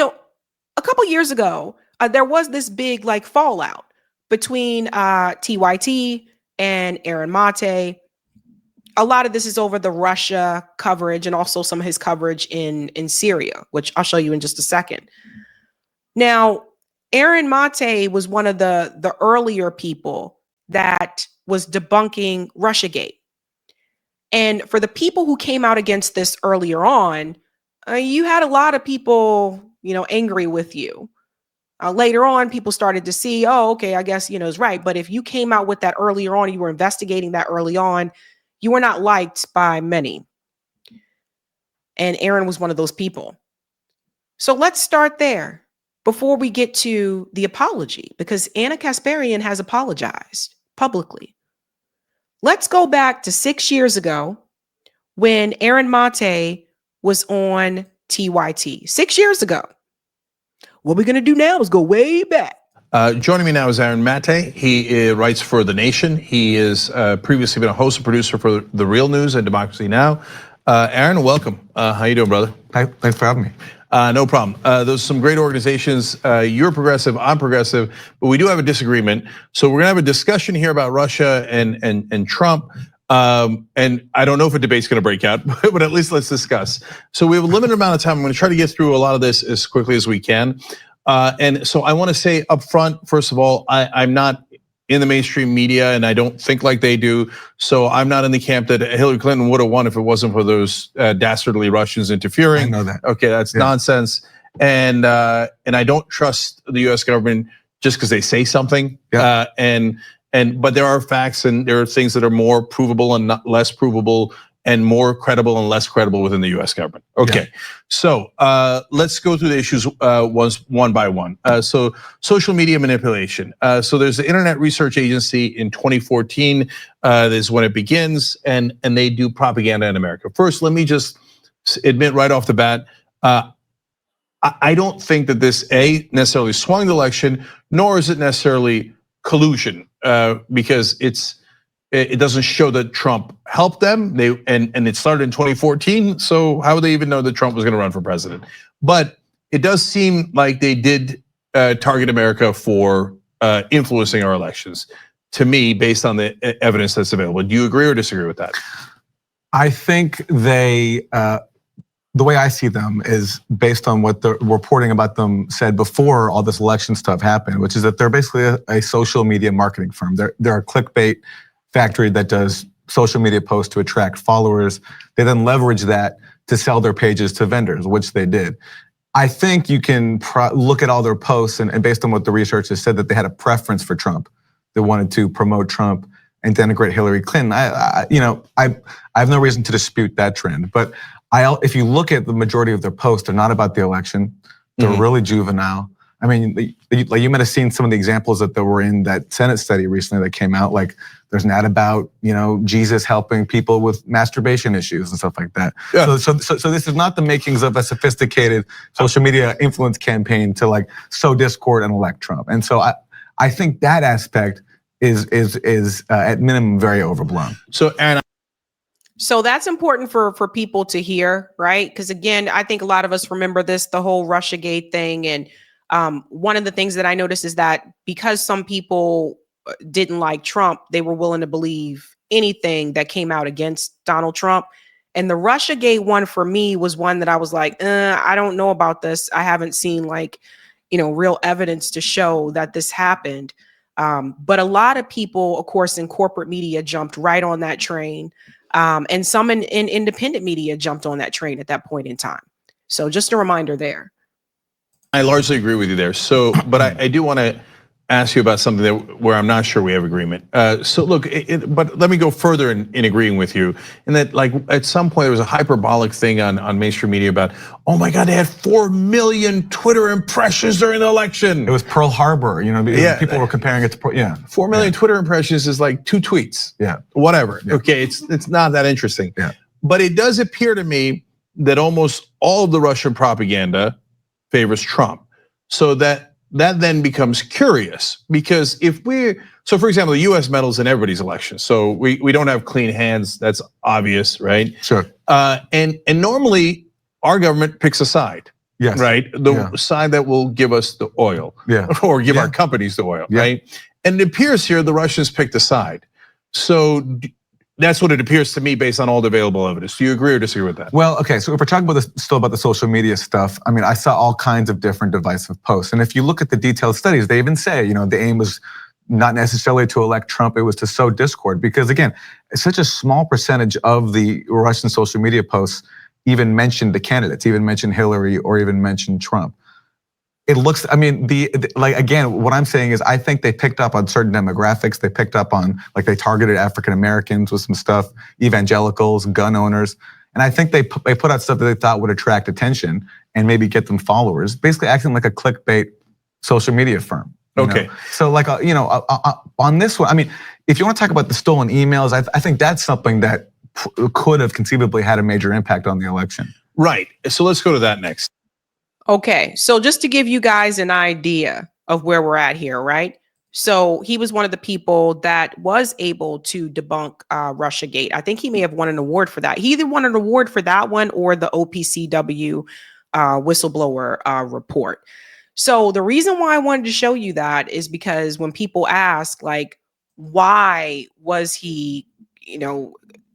a couple years ago, there was this big like fallout between TYT and Aaron Mate. A lot of this is over the Russia coverage and also some of his coverage in Syria, which I'll show you in just a second. Now, Aaron Mate was one of the earlier people that was debunking Russiagate. And for the people who came out against this earlier on, you had a lot of people, angry with you. Later on, people started to see, oh, okay, I guess, it's right. But if you came out with that earlier on, you were investigating that early on, you were not liked by many. And Aaron was one of those people. So let's start there before we get to the apology, because Anna Kasparian has apologized publicly. Let's go back to 6 years ago when Aaron Mate was on TYT. 6 years ago. What we're going to do now is go way back. Joining me now is Aaron Mate. He writes for The Nation. He has previously been a host and producer for The Real News and Democracy Now! Aaron, welcome. How you doing, brother? Hi, thanks for having me. No problem. Those are some great organizations. You're progressive, I'm progressive, but we do have a disagreement. So we're gonna have a discussion here about Russia and Trump. And I don't know if a debate's gonna break out, but at least let's discuss. So we have a limited amount of time. I'm gonna try to get through a lot of this as quickly as we can. And so I wanna say up front, first of all, I'm not in the mainstream media and I don't think like they do. So I'm not in the camp that Hillary Clinton would have won if it wasn't for those dastardly Russians interfering. I know that. Okay, that's nonsense. And I don't trust the US government just because they say something. Yeah. But there are facts and there are things that are more provable and not less provable and more credible and less credible within the US government. Okay, so let's go through the issues one by one. So social media manipulation. So there's the Internet Research Agency in 2014, this is when it begins, and they do propaganda in America. First, let me just admit right off the bat, I don't think that this necessarily swung the election, nor is it necessarily collusion, because it doesn't show that Trump helped them. And it started in 2014. So how would they even know that Trump was going to run for president? But it does seem like they did target America for influencing our elections. To me, based on the evidence that's available, do you agree or disagree with that? I think they, the way I see them is based on what the reporting about them said before all this election stuff happened, which is that they're basically a social media marketing firm. They're a clickbait factory that does social media posts to attract followers. They then leverage that to sell their pages to vendors, which they did. I think you can look at all their posts and based on what the researchers said that they had a preference for Trump. They wanted to promote Trump and denigrate Hillary Clinton. I have no reason to dispute that trend, but if you look at the majority of their posts, they're not about the election. They're really juvenile. I mean, like you might have seen some of the examples that there were in that Senate study recently that came out. Like there's an ad about Jesus helping people with masturbation issues and stuff like that. Yeah. So this is not the makings of a sophisticated social media influence campaign to like sow discord and elect Trump. And so I think that aspect is at minimum very overblown. So that's important for people to hear, right? Because again, I think a lot of us remember the whole Russiagate thing. And one of the things that I noticed is that because some people didn't like Trump, they were willing to believe anything that came out against Donald Trump. And the Russiagate one for me was one that I was like, I don't know about this. I haven't seen real evidence to show that this happened. But a lot of people, of course, in corporate media jumped right on that train. And some in independent media jumped on that train at that point in time. So just a reminder there. I largely agree with you there. So, but I do want to ask you about something where I'm not sure we have agreement. So look, but let me go further in agreeing with you. In that, like at some point there was a hyperbolic thing on mainstream media about, oh my God, they had 4 million Twitter impressions during the election. It was Pearl Harbor, people were comparing it to 4 million Twitter impressions is like 2 tweets. Yeah, whatever. Yeah. Okay, it's not that interesting. Yeah, but it does appear to me that almost all of the Russian propaganda favors Trump. So that then becomes curious because so for example, the US meddles in everybody's election. So we don't have clean hands, that's obvious, right? Sure. And normally our government picks a side. Yes. right? The side that will give us the oil, or give our companies the oil, right? And it appears here the Russians picked a side. So that's what it appears to me based on all the available evidence. Do you agree or disagree with that? Well, okay, so if we're talking about still about the social media stuff, I mean, I saw all kinds of different divisive posts. And if you look at the detailed studies, they even say, the aim was not necessarily to elect Trump, it was to sow discord. Because again, such a small percentage of the Russian social media posts even mentioned the candidates, even mentioned Hillary or even mentioned Trump. It looks, I mean, like again, what I'm saying is I think they picked up on certain demographics. They picked up on, like they targeted African Americans with some stuff, evangelicals, gun owners. And I think they put out stuff that they thought would attract attention and maybe get them followers, basically acting like a clickbait social media firm. Okay. So like, on this one, I mean, if you want to talk about the stolen emails, I think that's something that could have conceivably had a major impact on the election. Right. So let's go to that next. Okay. So just to give you guys an idea of where we're at here, right? So he was one of the people that was able to debunk Russiagate. I think he may have won an award for that. He either won an award for that one or the OPCW whistleblower report. So the reason why I wanted to show you that is because when people ask, like, why was he,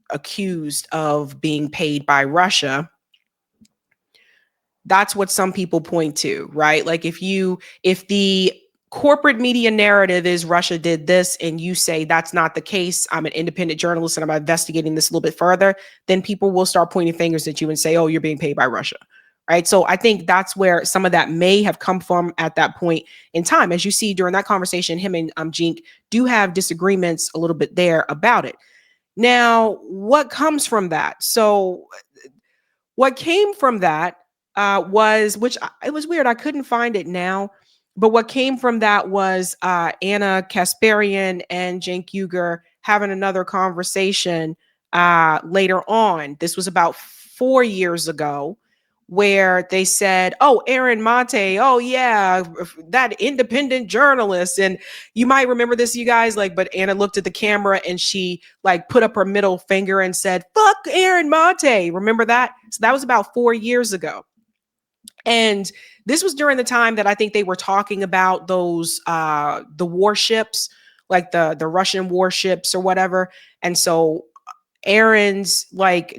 accused of being paid by Russia? That's what some people point to, right? Like if the corporate media narrative is Russia did this and you say that's not the case, I'm an independent journalist and I'm investigating this a little bit further, then people will start pointing fingers at you and say, oh, you're being paid by Russia, right? So I think that's where some of that may have come from at that point in time. As you see during that conversation, him and Jink do have disagreements a little bit there about it. Now, what comes from that? So what came from that it was weird. I couldn't find it now, but what came from that was Anna Kasparian and Cenk Uygur having another conversation later on. This was about 4 years ago, where they said, oh, Aaron Mate, oh yeah, that independent journalist. And you might remember this, you guys, but Anna looked at the camera and she put up her middle finger and said, fuck Aaron Mate. Remember that? So that was about 4 years ago. And this was during the time that I think they were talking about those, the warships, like the Russian warships or whatever. And so Aaron's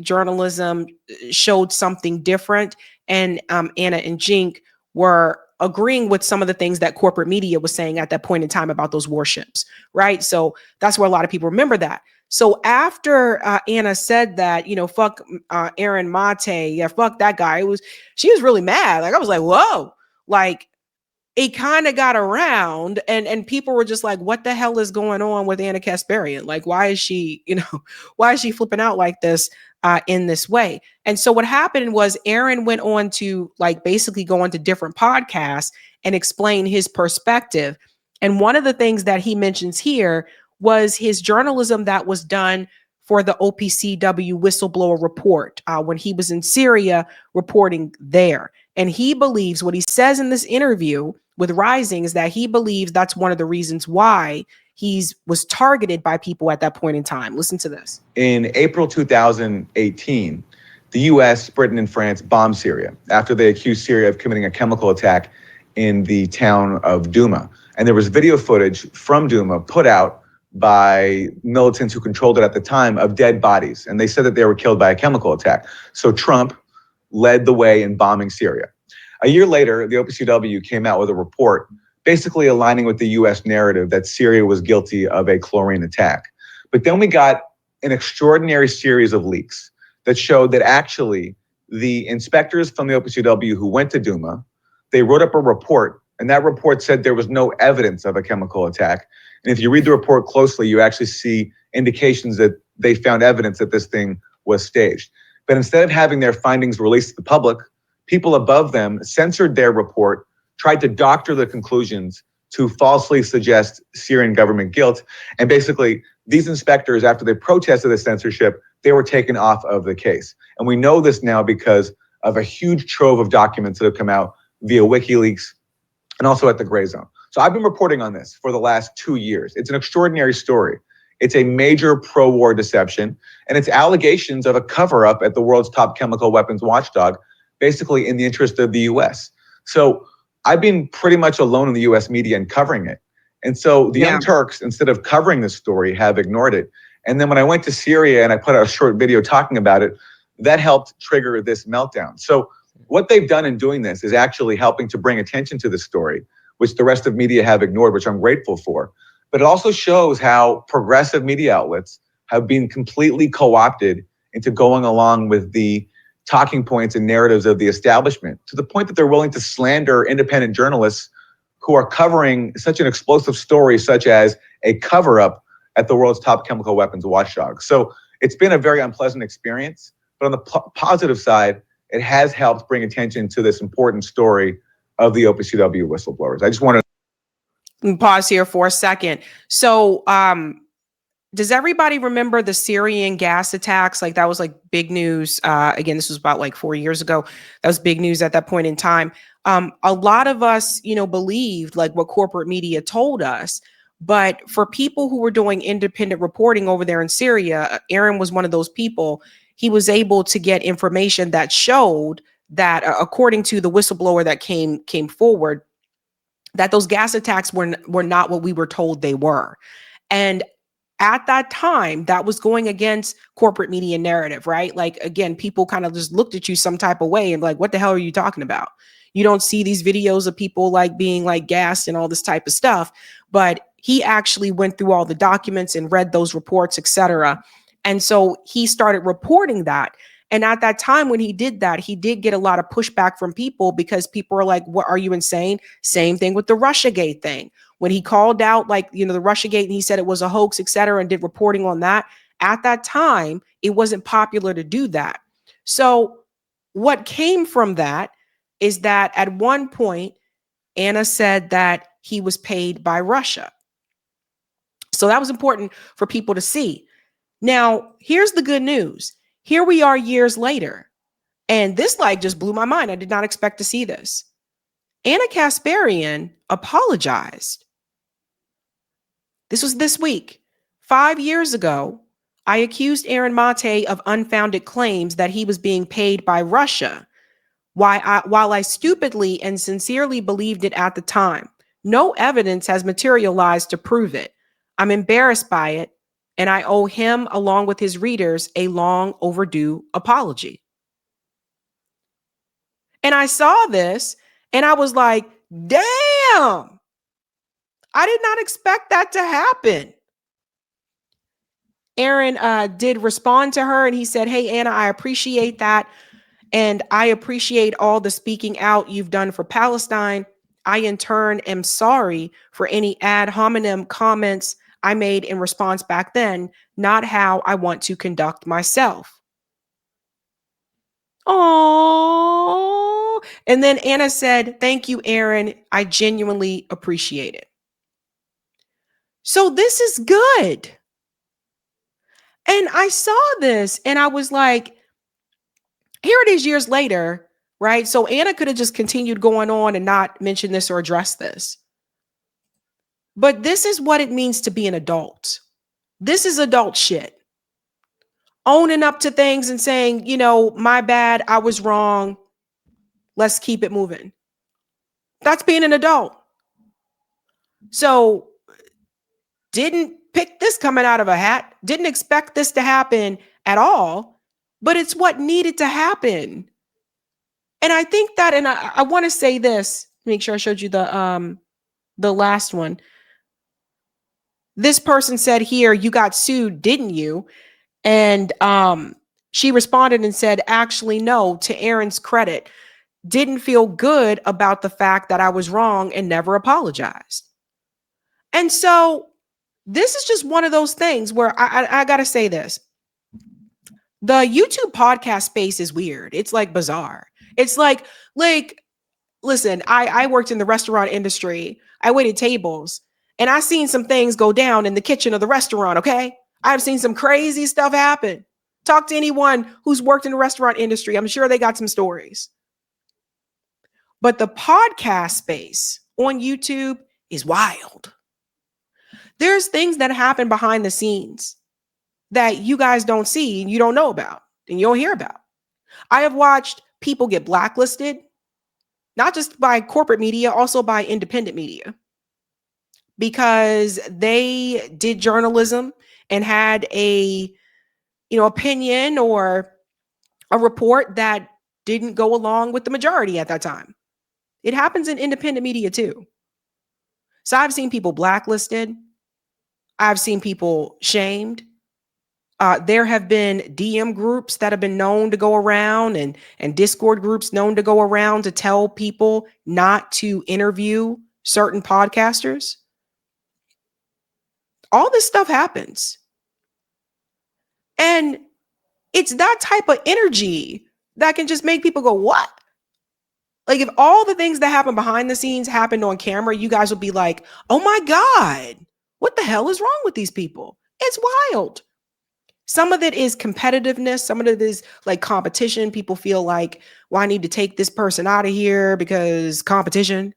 journalism showed something different. And Anna and Cenk were agreeing with some of the things that corporate media was saying at that point in time about those warships, right? So that's where a lot of people remember that. So after Anna said that, fuck Aaron Mate, yeah, fuck that guy, she was really mad. I was like, whoa, it kind of got around and people were just like, what the hell is going on with Anna Kasparian? Why is she, why is she flipping out like this in this way? And so what happened was Aaron went on to basically go into different podcasts and explain his perspective. And one of the things that he mentions here was his journalism that was done for the OPCW whistleblower report when he was in Syria reporting there. And he believes what he says in this interview with Rising is that he believes that's one of the reasons why he was targeted by people at that point in time. Listen to this. In April 2018, the US, Britain, and France bombed Syria after they accused Syria of committing a chemical attack in the town of Douma. And there was video footage from Douma put out by militants who controlled it at the time of dead bodies. And they said that they were killed by a chemical attack. So Trump led the way in bombing Syria. A year later, the OPCW came out with a report basically aligning with the US narrative that Syria was guilty of a chlorine attack. But then we got an extraordinary series of leaks that showed that actually the inspectors from the OPCW who went to Douma, they wrote up a report, and that report said there was no evidence of a chemical attack. And if you read the report closely, you actually see indications that they found evidence that this thing was staged. But instead of having their findings released to the public, people above them censored their report, tried to doctor the conclusions to falsely suggest Syrian government guilt. And basically, these inspectors, after they protested the censorship, they were taken off of the case. And we know this now because of a huge trove of documents that have come out via WikiLeaks and also at the Gray Zone. So I've been reporting on this for the last 2 years. It's an extraordinary story. It's a major pro-war deception, and it's allegations of a cover-up at the world's top chemical weapons watchdog basically in the interest of the US. So I've been pretty much alone in the US media and covering it. And so the Young Turks, instead of covering this story, have ignored it. And then when I went to Syria and I put out a short video talking about it, that helped trigger this meltdown. So what they've done in doing this is actually helping to bring attention to the story, which the rest of media have ignored, which I'm grateful for. But it also shows how progressive media outlets have been completely co-opted into going along with the talking points and narratives of the establishment, to the point that they're willing to slander independent journalists who are covering such an explosive story, such as a cover-up at the world's top chemical weapons watchdog. So it's been a very unpleasant experience, but on the positive side, it has helped bring attention to this important story of the OPCW whistleblowers. I just want to pause here for a second. So, does everybody remember the Syrian gas attacks? Like, that was like big news. Again, this was about like 4 years ago. That was big news at that point in time. A lot of us, believed like what corporate media told us. But for people who were doing independent reporting over there in Syria, Aaron was one of those people. He was able to get information that showed that, according to the whistleblower that came forward, that those gas attacks were not what we were told they were. And at that time, that was going against corporate media narrative, right? Like, again, people kind of just looked at you some type of way and like, what the hell are you talking about? You don't see these videos of people like being like gassed and all this type of stuff. But he actually went through all the documents and read those reports, etc. And so he started reporting that. And at that time, when he did that, he did get a lot of pushback from people, because people are like, what, are you insane? Same thing with the Russiagate thing. When he called out like, the Russiagate, and he said it was a hoax, et cetera, and did reporting on that, at that time, it wasn't popular to do that. So what came from that is that at one point, Anna said that he was paid by Russia. So that was important for people to see. Now, here's the good news. Here we are years later, and this like just blew my mind. I did not expect to see this. Anna Kasparian apologized. This was this week. 5 years ago, I accused Aaron Mate of unfounded claims that he was being paid by Russia, while I stupidly and sincerely believed it at the time. No evidence has materialized to prove it. I'm embarrassed by it, and I owe him, along with his readers, a long overdue apology. And I saw this, and I was like, damn, I did not expect that to happen. Aaron did respond to her, and he said, hey, Anna, I appreciate that. And I appreciate all the speaking out you've done for Palestine. I, in turn, am sorry for any ad hominem comments I made in response back then, not how I want to conduct myself. Oh, and then Anna said, thank you, Aaron. I genuinely appreciate it. So this is good. And I saw this and I was like, here it is years later, right? So Anna could have just continued going on and not mention this or address this. But this is what it means to be an adult. This is adult shit. Owning up to things and saying, my bad, I was wrong. Let's keep it moving. That's being an adult. So didn't pick this coming out of a hat. Didn't expect this to happen at all. But it's what needed to happen. And I think that, and I want to say this, make sure I showed you the last one. This person said here, you got sued, didn't you? And she responded and said, actually, no, to Aaron's credit, didn't feel good about the fact that I was wrong and never apologized. And so this is just one of those things where I got to say this. The YouTube podcast space is weird. It's like bizarre. It's like, listen, I worked in the restaurant industry. I waited tables and I seen some things go down in the kitchen of the restaurant. Okay. I've seen some crazy stuff happen. Talk to anyone who's worked in the restaurant industry. I'm sure they got some stories. But the podcast space on YouTube is wild. There's things that happen behind the scenes that you guys don't see and you don't know about and you don't hear about. I have watched people get blacklisted, not just by corporate media, also by independent media, because they did journalism and had a, opinion or a report that didn't go along with the majority at that time. It happens in independent media too. So I've seen people blacklisted. I've seen people shamed. There have been DM groups that have been known to go around and Discord groups known to go around to tell people not to interview certain podcasters. All this stuff happens. And it's that type of energy that can just make people go, what? Like if all the things that happen behind the scenes happened on camera, you guys would be like, oh my God, what the hell is wrong with these people? It's wild. Some of it is competitiveness. Some of it is like competition. People feel like, well, I need to take this person out of here because competition.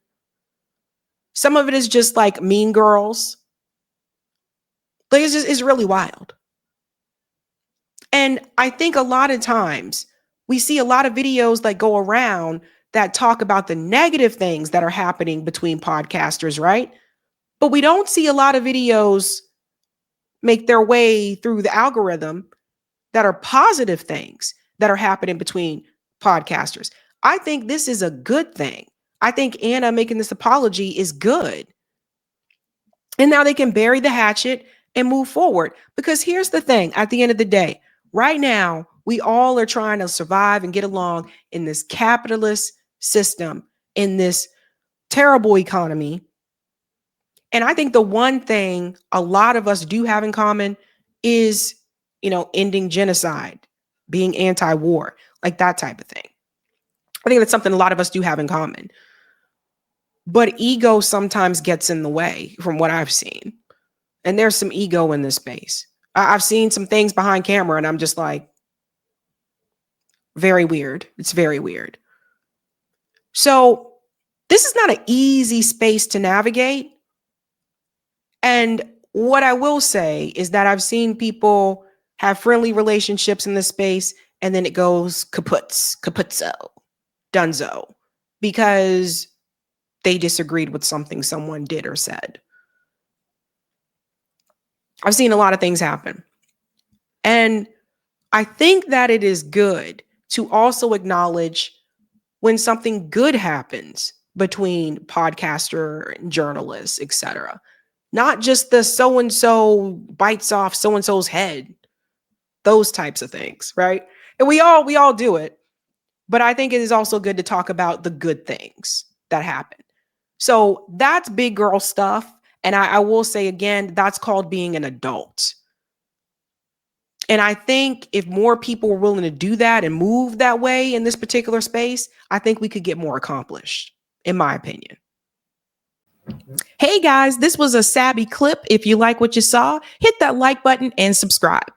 Some of it is just like mean girls. Like it's really wild. And I think a lot of times we see a lot of videos that go around that talk about the negative things that are happening between podcasters, right? But we don't see a lot of videos make their way through the algorithm that are positive things that are happening between podcasters. I think this is a good thing. I think Anna making this apology is good. And now they can bury the hatchet and move forward. Because here's the thing, at the end of the day, right now, we all are trying to survive and get along in this capitalist system, in this terrible economy. And I think the one thing a lot of us do have in common is, ending genocide, being anti-war, like that type of thing. I think that's something a lot of us do have in common. But ego sometimes gets in the way from what I've seen. And there's some ego in this space. I've seen some things behind camera and I'm just like, very weird. It's very weird. So this is not an easy space to navigate. And what I will say is that I've seen people have friendly relationships in this space and then it goes kaputzo, dunzo, because they disagreed with something someone did or said. I've seen a lot of things happen. And I think that it is good to also acknowledge when something good happens between podcaster and journalists, etc. Not just the so-and-so bites off so-and-so's head, those types of things, right? And we all do it. But I think it is also good to talk about the good things that happen. So that's big girl stuff. And I will say again, that's called being an adult. And I think if more people were willing to do that and move that way in this particular space, I think we could get more accomplished, in my opinion. Hey guys, this was a Sabby clip. If you like what you saw, hit that like button and subscribe.